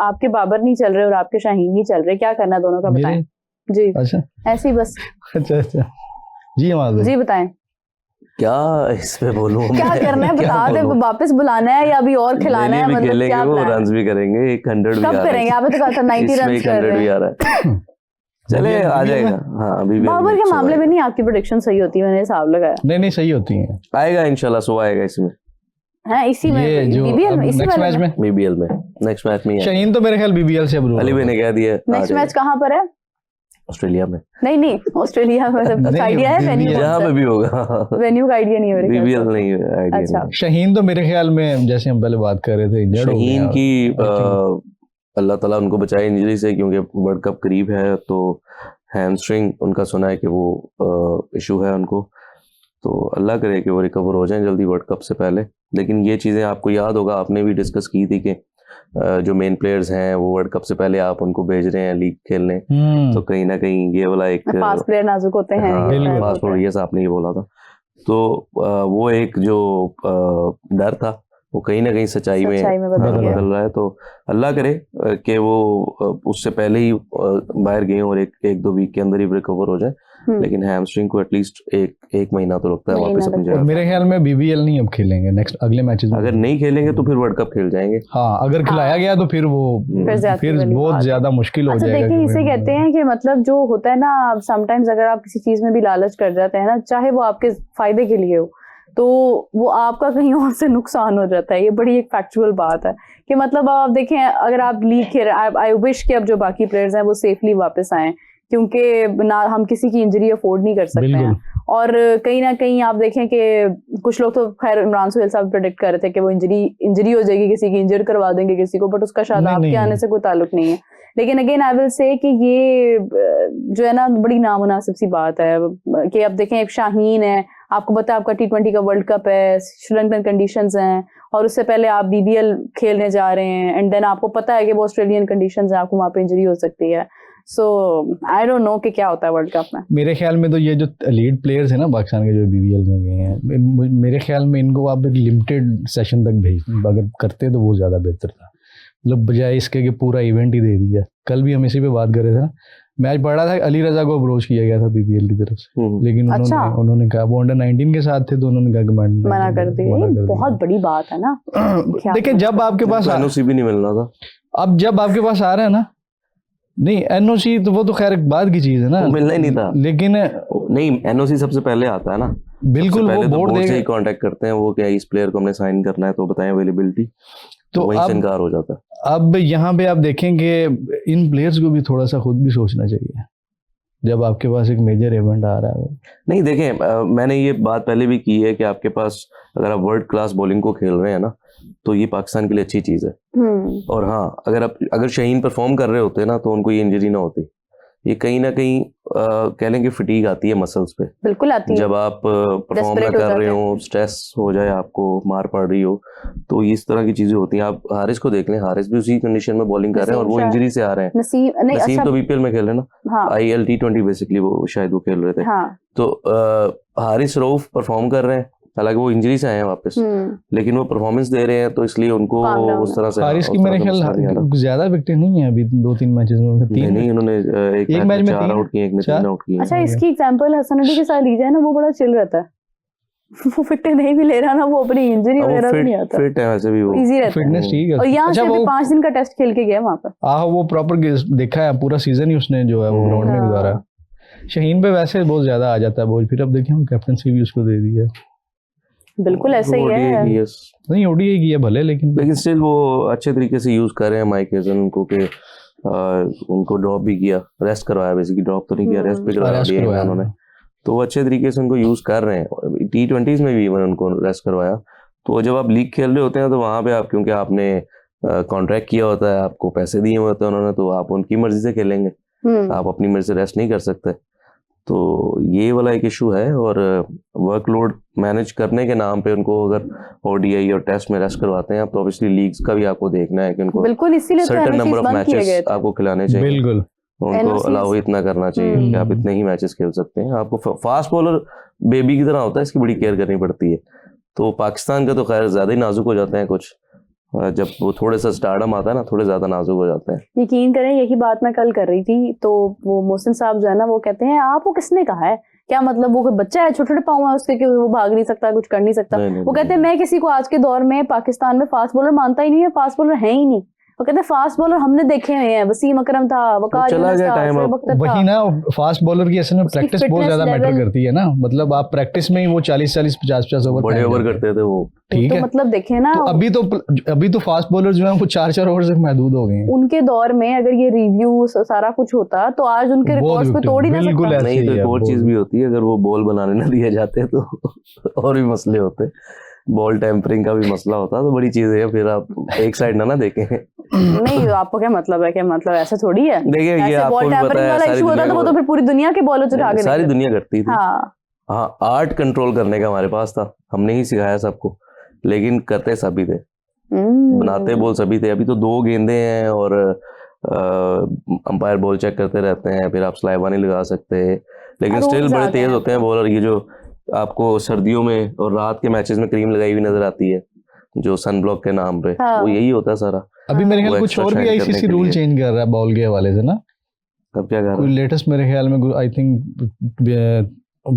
आपके बाबर नहीं चल रहे और आपके शाहीन नहीं चल रहे, क्या करना दोनों का बताएं जी। अच्छा ऐसे ही बस। अच्छा जी हमारे जी बताएं क्या इस पे बोलूं, क्या करना है बता दे, वापस बुलाना है या अभी और खिलाना है, मतलब क्या वो प्लान रन्स भी करेंगे, 100 भी आ रहा है, करेंगे आपने तो कहा था 90 रन कर रहे भी आ रहा है। चले आ जाएगा। हाँ अभी बाबर के मामले में नहीं आपकी प्रेडिक्शन सही होती है, मैंने हिसाब लगाया। नहीं सही होती है, आएगा इंशाल्लाह, सो आएगा इसमें। हाँ इसी में बीबीएल में, इसी मैच में बीबीएल में नेक्स्ट मैच में शाहीन तो मेरे ख्याल बीबीएल से अब अली भाई ने कह दिया। नेक्स्ट मैच कहाँ पर है? ऑस्ट्रेलिया में। नहीं ऑस्ट्रेलिया में आइडिया है वेन्यू, जहाँ पे भी होगा, वेन्यू का आइडिया नहीं है मेरे ख्याल से। बीबीएल नहीं आइडिया। अच्छा शाहीन तो मेरे ख्याल में जैसे हम पहले बात कर रहे थे, शाहीन की अल्लाह ताला उनको बचाए इंजरी से, क्योंकि वर्ल्ड कप करीब है, तो हैमस्ट्रिंग उनका सुना है कि वो इशू है उनको, तो अल्लाह करे कि वो रिकवर हो जाएं जल्दी वर्ल्ड कप से पहले। लेकिन ये चीज़ें आपको याद होगा, आपने भी डिस्कस की थी कि जो मेन प्लेयर्स हैं वो वर्ल्ड कप से पहले आप उनको भेज रहे हैं लीग खेलने, तो कहीं ना कहीं ये वाला एक फास्ट प्लेयर नाजुक होते हैं। फास्ट प्लेयर, ये आपने ये बोला था, तो वो एक जो डर था वो कहीं ना कहीं सच्चाई में बदल रहा है। तो अल्लाह करे कि वो उससे पहले ही बाहर गए और एक दो वीक के अंदर ही रिकवर हो जाए। लेकिन हैमस्ट्रिंग को एटलीस्ट एक महीना तो लगता है वापस अपनी जगह। मेरे ख्याल में बीबीएल नहीं अब खेलेंगे नेक्स्ट अगले मैचेस में। अगर नहीं खेलेंगे तो फिर वर्ल्ड कप खेल जाएंगे। हाँ अगर खिलाया गया तो फिर वो फिर बहुत ज्यादा मुश्किल हो जाएगा। देखिए इसे कहते हैं कि मतलब जो होता है ना, समटाइम्स अगर आप किसी चीज में भी लालच कर जाते हैं ना, चाहे वो आपके फायदे के लिए हो, तो वो आपका कहीं और से नुकसान हो जाता है। ये बड़ी एक फैक्चुअल बात है कि मतलब आप देखें, अगर आप लीग खेल, आई विश कि अब जो बाकी प्लेयर्स हैं वो सेफली वापस आएं, क्योंकि ना हम किसी की इंजरी अफोर्ड नहीं कर सकते हैं। और कहीं ना कहीं आप देखें कि कुछ लोग तो खैर इमरान सुहेल साहब प्रेडिक्ट कर रहे थे कि वो इंजरी हो जाएगी, किसी की इंजर करवा देंगे किसी को, बट उसका शायद आपके आने से कोई ताल्लुक नहीं है। लेकिन अगेन आई विल से कि ये जो है ना बड़ी नामुनासिब सी बात है कि अब देखें एक शाहीन है, आपको पता है आपका T20 का वर्ल्ड कप है, श्रीलंकन कंडीशंस हैं, और उससे पहले आप बीबीएल खेलने जा रहे हैं, एंड देन आपको पता है कि वो ऑस्ट्रेलियन कंडीशंस हैं, आपको वहाँ पे इंजरी हो सकती है। सो आई डोंट नो कि क्या होता है वर्ल्ड कप में। मेरे ख्याल में तो ये जो लीड प्लेयर्स हैं ना पाकिस्तान के जो बीबीएल में गए हैं, मेरे ख्याल में इनको आप एक लिमिटेड सेशन तक भेज अगर करते तो वो ज़्यादा बेहतर था, मतलब बजाय इसके कि पूरा इवेंट ही दे दिया। कल भी हम इसी पे बात कर रहे थे ना, मैच पढ़ा था, अली रजा को अप्रोच किया गया था बीबीएल की तरफ से, लेकिन उन्होंने कहा वो अंडर 19 के साथ थे, तो उन्होंने कहा कि मना कर दिया। बहुत बड़ी बात है ना। देखिए जब आपके पास एनओसी भी नहीं मिलना था, अब जब आपके पास आ रहा है ना, नहीं एनओसी तो वो तो खैर एक बाद की चीज है ना, मिलना ही नहीं था। लेकिन नहीं, एनओसी सबसे पहले आता है ना, बिल्कुल वो बोर्ड से ही कांटेक्ट करते हैं वो, क्या इस प्लेयर को हमने साइन करना है तो बताएं अवेलेबिलिटी, तो वहीं से इनकार हो जाता है। अब यहाँ पे आप देखेंगे इन प्लेयर्स को भी थोड़ा सा खुद भी सोचना चाहिए जब आपके पास एक मेजर इवेंट आ रहा है। नहीं देखें, मैंने ये बात पहले भी की है कि आपके पास अगर आप वर्ल्ड क्लास बॉलिंग को खेल रहे हैं ना, तो ये पाकिस्तान के लिए अच्छी चीज़ है। और हाँ, अगर शाहीन परफॉर्म कर रहे होते ना तो उनको ये इंजरी ना होती। ये कहीं ना कहीं कह लेंगे फटीग आती है मसल्स पे, बिल्कुल आती है जब आप परफॉर्म ना कर रहे हो, स्ट्रेस हो जाए, आपको मार पड़ रही हो, तो इस तरह की चीजें होती हैं। आप हारिस को देख लें, हारिस भी उसी कंडीशन में बॉलिंग कर रहे हैं और वो इंजरी से आ रहे हैं। नसीम तो बीपीएल में खेल रहे हैं ना, IL T20 बेसिकली वो शायद वो खेल रहे थे। तो हारिस रऊफ परफॉर्म कर रहे हैं, हालांकि वो इंजरी से आए हैं वापस, लेकिन वो परफॉर्मेंस दे रहे हैं, तो इसलिए उनको उस तरह से। हारिस की मेरे ख्याल ज्यादा विकेट नहीं है अभी 2-3 मैचेस में, 3 नहीं, उन्होंने एक मैच में 4 आउट किए, एक में 3 आउट किए। अच्छा, इसकी एग्जांपल हसन अली के साथ ली जाए ना, वो बड़ा चिल रहता है, वो विकेट नहीं भी ले रहा ना, वो अपनी इंजरी वगैरह भी नहीं आता, फिट है वैसे भी, वो इजी रहता है, फिटनेस ठीक है। और यहाँ से 5 दिन का टेस्ट खेल के गया वहां पर। वो प्रॉपर देखा है, पूरा सीजन ही उसने जो है वो ग्राउंड में गुजारा। शाहीन पे वैसे बहुत ज्यादा आ जाता है बोझ, फिर अब देखिए कैप्टनसी भी उसको दे दी है। बिल्कुल ऐसे ही है, नहीं ओडीआई की है भले, लेकिन स्टिल वो अच्छे तरीके से यूज कर रहे हैं माइक हेजन को, कि उनको ड्रॉप भी किया, रेस्ट करवाया, बेसिकली ड्रॉप तो नहीं किया, रेस्ट भी करवाया उन्होंने, तो वो अच्छे तरीके से उनको यूज कर रहे हैं। T20s में भी इवन उनको रेस्ट करवाया। तो जब आप लीग खेल रहे होते हैं तो वहां पे आप, क्योंकि आपने कॉन्ट्रैक्ट किया होता है, आपको पैसे दिए होते हैं उन्होंने, तो आप उनकी मर्जी से खेलेंगे, आप अपनी मर्जी से रेस्ट नहीं कर सकते। तो ये वाला एक इशू है, और वर्कलोड मैनेज करने के नाम पे उनको अगर ODI और टेस्ट में रेस्ट करवाते हैं आप, तो ऑब्वियसली लीग्स का भी आपको देखना है कि उनको बिल्कुल इसीलिए सर्टेन नंबर ऑफ मैचेस आपको खिलाने चाहिए, बिल्कुल उनको अलाउ इतना करना चाहिए कि आप इतने ही मैचेस खेल सकते हैं। आपको फास्ट बॉलर बेबी की तरह होता है, इसकी बड़ी केयर करनी पड़ती है। तो पाकिस्तान का तो खैर ज्यादा ही नाजुक हो जाते हैं कुछ, जब वो थोड़े सा स्टारडम आता है ना, थोड़े ज्यादा नाजुक हो जाते हैं। यकीन करें, यही बात मैं कल कर रही थी, तो वो मोहसिन साहब जो है ना, वो कहते हैं आपको किसने कहा है, क्या मतलब वो कोई बच्चा है, छोटे छोटे पाँव है उसके कि वो भाग नहीं सकता, कुछ कर नहीं सकता। वो कहते हैं मैं किसी को आज के दौर में पाकिस्तान में फास्ट बॉलर मानता ही नहीं है, फास्ट बॉलर है ही नहीं। वो कहते हैं फास्ट बॉलर हमने देखे हुए हैं, वसीम अकरम था, वकार यूनुस था, शोएब अख्तर था। वही ना, फास्ट बॉलर की असल में प्रैक्टिस बहुत ज्यादा मैटर करती है ना, मतलब आप प्रैक्टिस में ही वो 40-40 50-50 ओवर बड़े ओवर करते थे वो। ठीक तो है, मतलब देखे ना, तो अभी तो फास्ट बॉलर जो है वो 4-4 ओवर से महदूद हो गए हैं। उनके दौर में अगर ये रिव्यू सारा कुछ होता तो आज उनके रिकॉर्ड्स पे तोड़ ही ना सकता। नहीं तो एक और चीज भी होती है, अगर वो बॉल बनाने ना दिए जाते तो और भी मसले होते, बॉल टेम्परिंग का भी मसला होता, तो बड़ी चीजें हैं, फिर आप एक साइड ना देखें। नहीं, आपको क्या मतलब है, क्या मतलब ऐसा थोड़ी है। देखिए ये आपको भी पता है, सारी दुनिया तो वो तो फिर पूरी दुनिया के बॉलर चढ़ा के सारी दुनिया करती थी। हाँ, आर्ट कंट्रोल करने का हमारे पास था, हमने ही सिखाया सबको, लेकिन करते सभी थे, बनाते बॉल सभी थे। अभी तो 2 गेंदे हैं और अंपायर बॉल चेक करते रहते हैं, फिर आप स्लाइवा नहीं लगा सकते, लेकिन स्टिल बड़े तेज होते हैं बॉलर। ये जो आपको सर्दियों में और रात के मैचेस में क्रीम लगाई हुई नजर आती है, जो सन ब्लॉक के नाम पे, वो यही होता है सारा। अभी मेरे ख्याल कुछ और भी आईसीसी रूल चेंज कर रहा है बॉल के हवाले से ना। अब क्या कर रहा है? कोई लेटेस्ट मेरे ख्याल में आई थिंक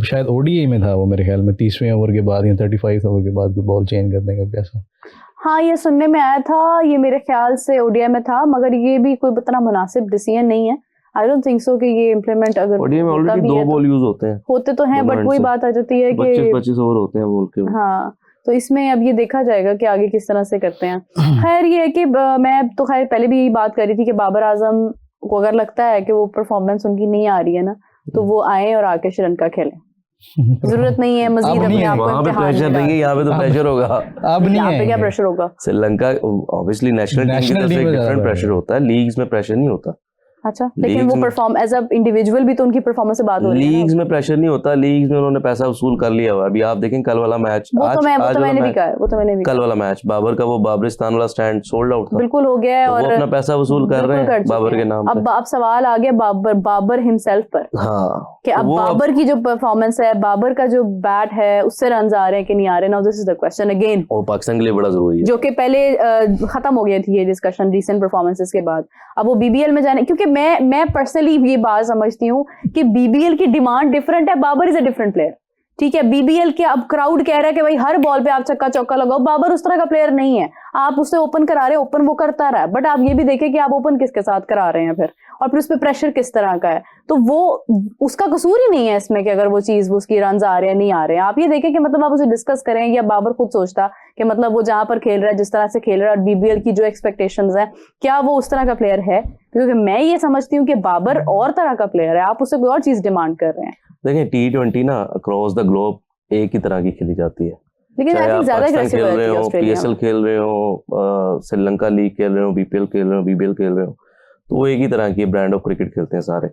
शायद ओडीआई में था वो, मेरे ख्याल में 30वें ओवर के बाद या 35 ओवर के बाद कोई बॉल चेंज करने का कैसा। हाँ, ये सुनने में आया था, ये मेरे ख्याल से ओडीआई में था, मगर ये भी कोई इतना मुनासिब डिसीजन नहीं है। आई डोंट थिंक सो कि ये इम्प्लीमेंट अगर ओडीआई में ऑलरेडी 2 बॉल यूज होते तो हैं, बट वही बात आ जाती है कि 25 ओवर होते हैं बॉल के। हाँ, तो इसमें अब ये देखा जाएगा कि आगे किस तरह से करते हैं। खैर ये है कि मैं तो खैर पहले भी यही बात कर रही थी कि बाबर आजम को अगर लगता है कि वो परफॉर्मेंस उनकी नहीं आ रही है ना, तो वो आए और आके श्रीलंका खेलें। जरूरत नहीं है मजीद अपने आप को इम्तिहान प्रेशर देंगे, यहाँ पे तो प्रेशर होगा। अब नहीं यहाँ पे क्या प्रेशर होगा? श्रीलंका ऑब्वियसली नेशनल टीम की तरफ से डिफरेंट प्रेशर होता है, लीग्स में प्रेशर नहीं होता। अच्छा, लेकिन वो परफॉर्म एज अ इंडिविजुअल भी तो उनकी परफॉर्मेंस से बात हो रही है। लीग्स में प्रेशर नहीं होता, लीग्स में उन्होंने पैसा वसूल कर लिया हुआ। अभी आप देखें कल वाला मैच, मैंने भी कहा, कल वाला मैच बाबर का, वो बाबरिस्तान वाला स्टैंड सोल्ड आउट था, बिल्कुल हो गया है, और वो अपना पैसा वसूल कर रहे हैं बाबर के नाम। अब सवाल आ गया बाबर हिमसेल्फ पर। हाँ, कि अब बाबर की जो परफॉर्मेंस है, बाबर का जो बैट है, उससे रन आ रहे हैं कि नहीं आ रहे। Now this is the question again, और पाकिस्तान के लिए बड़ा जरूरी है, जो कि पहले खत्म हो गई थी ये डिस्कशन रीसेंट परफॉर्मेंसेस के बाद। अब वो बीबीएल में जाने, क्योंकि मैं पर्सनली ये बात समझती हूँ कि बीबीएल की डिमांड डिफरेंट है, Babar is a different player. ठीक है, बीबीएल के अब क्राउड कह रहा है कि भाई हर बॉल पे आप छक्का चौका लगाओ। बाबर उस तरह का प्लेयर नहीं है, आप उससे ओपन करा रहे हैं, ओपन वो करता रहा है, बट आप ये भी देखें कि आप ओपन किसके साथ करा रहे हैं फिर, और फिर उस पर प्रेशर किस तरह का है। तो वो उसका कसूर ही नहीं है इसमें कि अगर वो चीज उसकी रन आ रहे हैं नहीं आ रहे हैं। आप ये देखें कि मतलब आप उसे डिस्कस करें, या बाबर खुद सोचता कि मतलब वो जहां पर खेल रहा है, जिस तरह से खेल रहा है, और बीबीएल की जो एक्सपेक्टेशंस है, क्या वो उस तरह का प्लेयर है? क्योंकि मैं ये समझती हूँ कि बाबर और तरह का प्लेयर है, आप उससे कोई और चीज डिमांड कर रहे हैं। देखें T20 ना अक्रॉस द ग्लोब एक ही तरह की खेली जाती है, लेकिन चाहे आप ज्यादा पाकिस्तान खेल रहे हो, पीएसएल खेल रहे हो, श्रीलंका लीग खेल रहे हो, बीपीएल खेल रहे हो, बीबीएल खेल रहे हो, तो वो एक ही तरह की ब्रांड ऑफ क्रिकेट खेलते हैं सारे।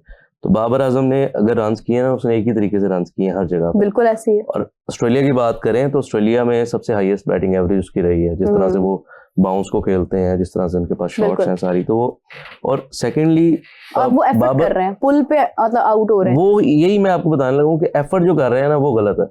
तो बाबर आजम ने अगर रन्स किए ना, उसने एक ही तरीके से रन्स किए हर जगह, बिल्कुल ऐसे ही है। और ऑस्ट्रेलिया की बात करें तो ऑस्ट्रेलिया में सबसे हाईएस्ट बैटिंग एवरेज उसकी रही है, जिस तरह से वो बाउंस को खेलते हैं, जिस तरह से उनके पास शॉट्स हैं सारी, तो वो, और सेकेंडली वो एफर्ट कर रहे हैं, पुल पे मतलब आउट हो रहे हैं, वो यही मैं आपको बताने लगा हूँ कि एफर्ट जो कर रहे हैं ना वो गलत है।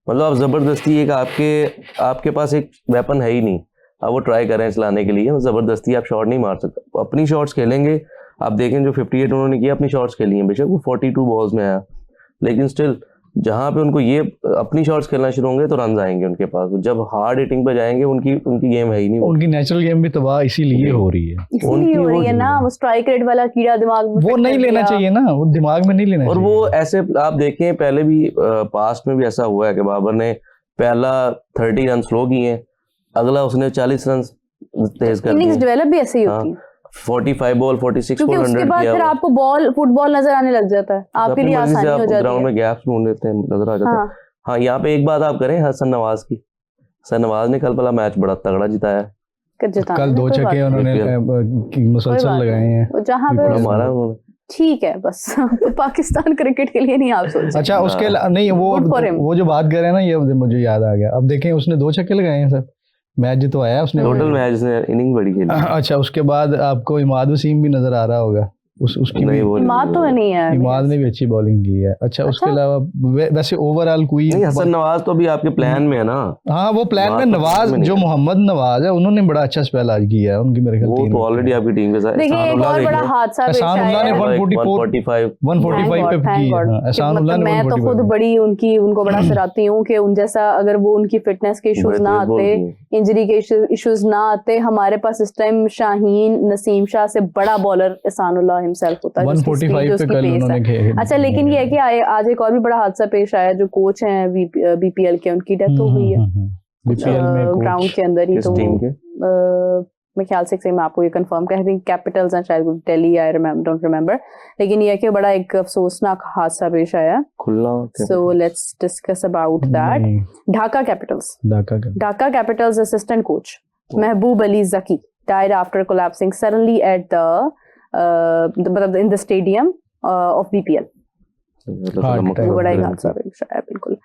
मतलब आप जबरदस्ती एक आपके पास एक वेपन है ही नहीं, आप वो ट्राई कर रहे हैं चलाने के लिए, जबरदस्ती आप शॉट नहीं मार सकते। अपनी शॉट्स खेलेंगे, आप देखें जो 58 उन्होंने किया अपनी शॉट्स खेली हैं, बेशक वो 42 बॉल्स में आया, लेकिन स्टिल जहां पे उनको ये अपनी शॉट्स खेलना शुरू होंगे तो रन आएंगे उनके पास। जब हार्ड हिटिंग पे जाएंगे उनकी गेम है ही नहीं, उनकी नेचुरल गेम भी तबाह इसीलिए हो रही है, इसीलिए हो रही है ना। वो स्ट्राइक रेट वाला कीड़ा दिमाग में वो नहीं लेना चाहिए ना, वो दिमाग में नहीं लेना और चाहिए। वो ऐसे आप देखें पहले भी पास्ट में भी ऐसा हुआ है कि बाबर ने पहला 30 रन स्लो किए हैं, अगला उसने 40 रन तेज कर दिए। इनिंग्स डेवलप भी ऐसे ही होती है, 45 बॉल 46 क्योंकि उसके बाद फिर आपको फुटबॉल नजर आने लग जाता है, आपके लिए आसानी हो जाती है, ग्राउंड में गैप्स ढूंढ लेते हैं, नजर आ जाता है। हाँ, यहाँ पे एक बात आप करें हसन नवाज की, हसन नवाज ने कल वाला मैच बड़ा तगड़ा जिताया, कल 2 छक्के उन्होंने मुसलसल लगाए हैं जहाँ पे मारा उन्होंने। ठीक है, बस तो पाकिस्तान क्रिकेट के लिए नहीं आप सोच। अच्छा, उसके नहीं वो जो बात कर रहे हैं ना, ये मुझे याद आ गया। अब देखें उसने 2 छक्के लगाए हैं सर, मैच जितवाया उसने, टोटल मैच ने इनिंग बड़ी खेली। अच्छा, उसके बाद आपको इमाद वसीम भी नजर आ रहा होगा, उसकी नहीं, भी वो इमाद तो नहीं है इमाद ने भी अच्छी बॉलिंग की है। अच्छा उसके अलावा वैसे ओवरऑल कोई नहीं, हसन नवाज तो अभी आपके प्लान में है ना। हाँ वो प्लान में बात तो नवाज में नहीं जो है। मोहम्मद नवाज है उन्होंने बड़ा अच्छा स्पेल आज किया है, उनकी मेरे ख्याल वो 3 तो ऑलरेडी आपकी टीम के साथ देखिए एक एहसानुल्लाह और देख बड़ा लो, हादसा पेश एहसानुल्लाह ने आया है। 145 145 पे की है। हाँ, एहसानुल्लाह मतलब ने मैं तो 145 खुद पे। बड़ी उनको बड़ा सराहती हूँ कि उन जैसा अगर वो उनकी फिटनेस के इश्यूज बड़े ना तेज बॉल आते, किए। इंजरी के इश्यूज ना आते, हमारे पास इस टाइम शाहीन नसीम शाह से बड़ा बॉलर एहसानुल्लाह हिमसेल्फ होता है, जिसकी 145 स्पीड पे उसकी कल पेस उन्होंने है। अच्छा लेकिन ये है कि आज एक और भी बड़ा हादसा पेश आया, जो कोच हैं बीपीएल के, उनकी डेथ हो गई है बीपीएल में ग्राउंड कोच के अंदर ही। किस तो टीम के? मैं ख्याल से मैं आपको ये कंफर्म कर थिंक कैपिटल्स हैं शायद, दिल्ली, आई डोंट रिमेम्बर। लेकिन ये है कि बड़ा एक अफसोसनाक हादसा पेश आया। Khulna so let's discuss about that. Dhaka capitals assistant coach Mahbub Ali Zaki died after collapsing suddenly at the in the stadium of BPL। वो बड़ा ही हादसा पेश आया बिल्कुल।